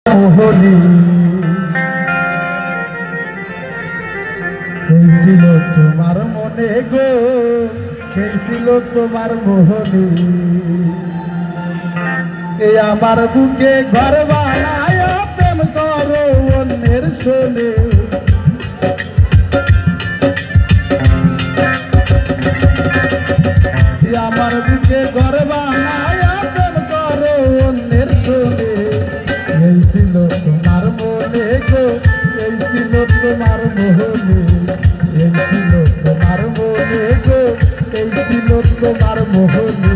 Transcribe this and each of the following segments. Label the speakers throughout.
Speaker 1: মোহনী হয়েছিল তোমার মনে গো, হয়েছিল তোমার মোহনী। এ আমার বুকে ঘর বানায় প্রেম করো অন্যের শোনে। আমার বুকে ঘর বানায় প্রেম করো অন্যের শোনে। এই ছিল তোমার মনে গো, এই ছিল তোমার মোহনী। এই ছিল তোমার মনে গো, এই ছিল তোমার মোহনী।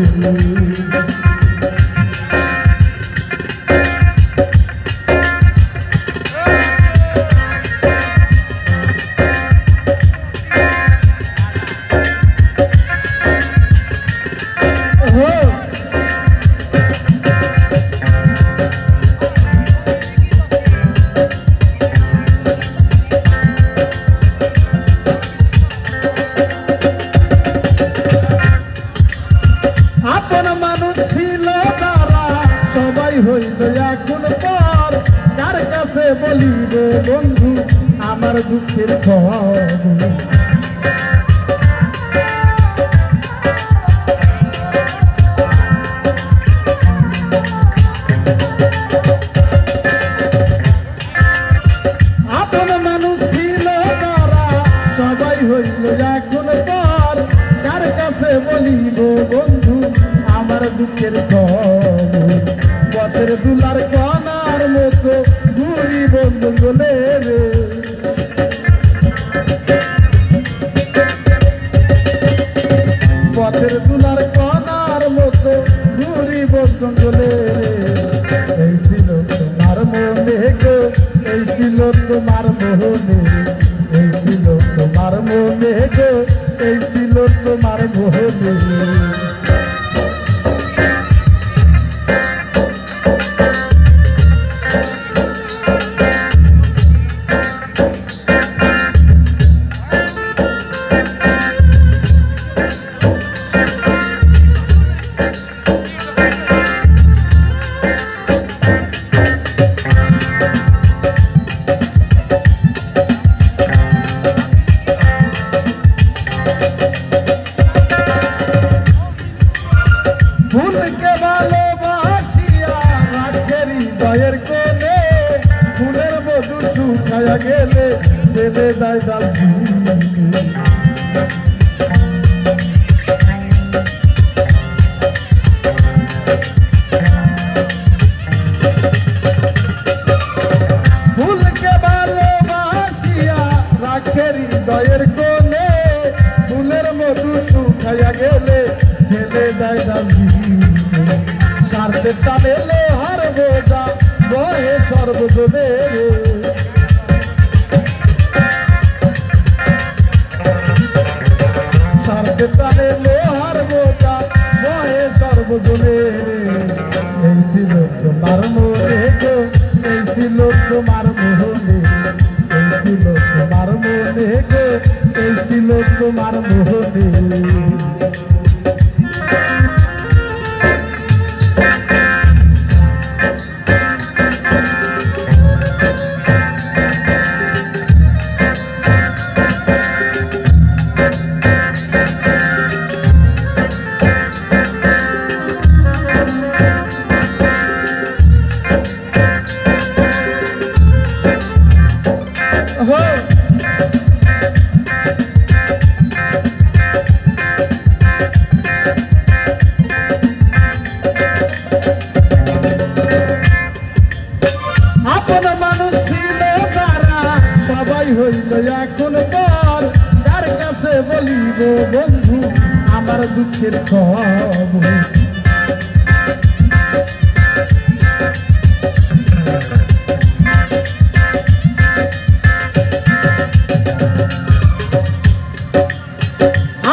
Speaker 1: আপন মানুষ ছিল তারা সবাই হইল এখন পর, কার কাছে বলিব বন্ধু আমার দুঃখের খবর। আপন মানুষ ছিল তারা সবাই হইল এখন পর, কার কাছে বলিব বন্ধু আমার দুঃখের খবর। পথের দুলার কণার মতো ঘুরি বন্ধু বলে রে। পথের দুলার কণার মতো ঘুরি বন্ধু বলে রে। এই ছিল তোমার মনে গো, এই ছিল তোমার মোহনে। এই ছিল তোমার মনে গো, এই ছিল তোমার মোহনে। ফুলকে ভালোবাসিয়া রাখে হৃদয়ের কোণে, ফুলের মধু শুকায়া গেলে দেবে দেয় ডাল। ফুলকে ভালোবাসিয়া রাখে হৃদয়ের কোণে, ফুলের মধু শুকায়া গেলে ফেলে দেয় ডালি। স্বার্থের টানে লোহার বোঝা বহে সর্বজনে। স্বার্থের টানে লোহার বোঝা বহে সর্বজনে। এই ছিল তোমার মনে গো, এই ছিল তোমার মোহনে। এই ছিল তোমার মনে গো, এই ছিল তোমার মোহনে। আপন মানুষ ছিল তারা সবাই হইল এখন পর, কার কাছে বলিব বন্ধু আমার দুঃখের খবর।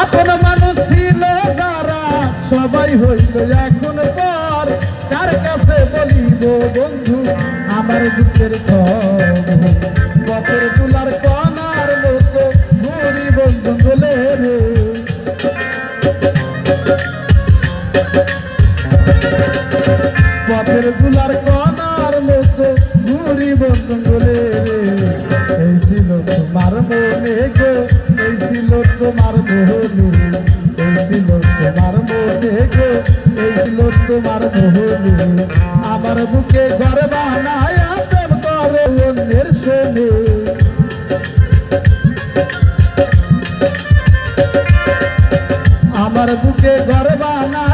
Speaker 1: আপন মানুষ ছিল তারা সবাই হইল এখন পর, কার কাছে বলিব বন্ধু আমার দুঃখের খবর। পথের তুলার কণার মতো ঘুরি বন্ধু বলে রে। পথের তুলার কণার মতো ঘুরি বন্ধু বলে রে এই ছিল তোমার মনে গো এই ছিল তোমার মোহনে এই ছিল তোমার মনে গো এই ছিল তোমার মোহনে আমার বুকে ঘর বানায় প্রেম করো অন্যের শোনে আমার বুকে ঘর বানায়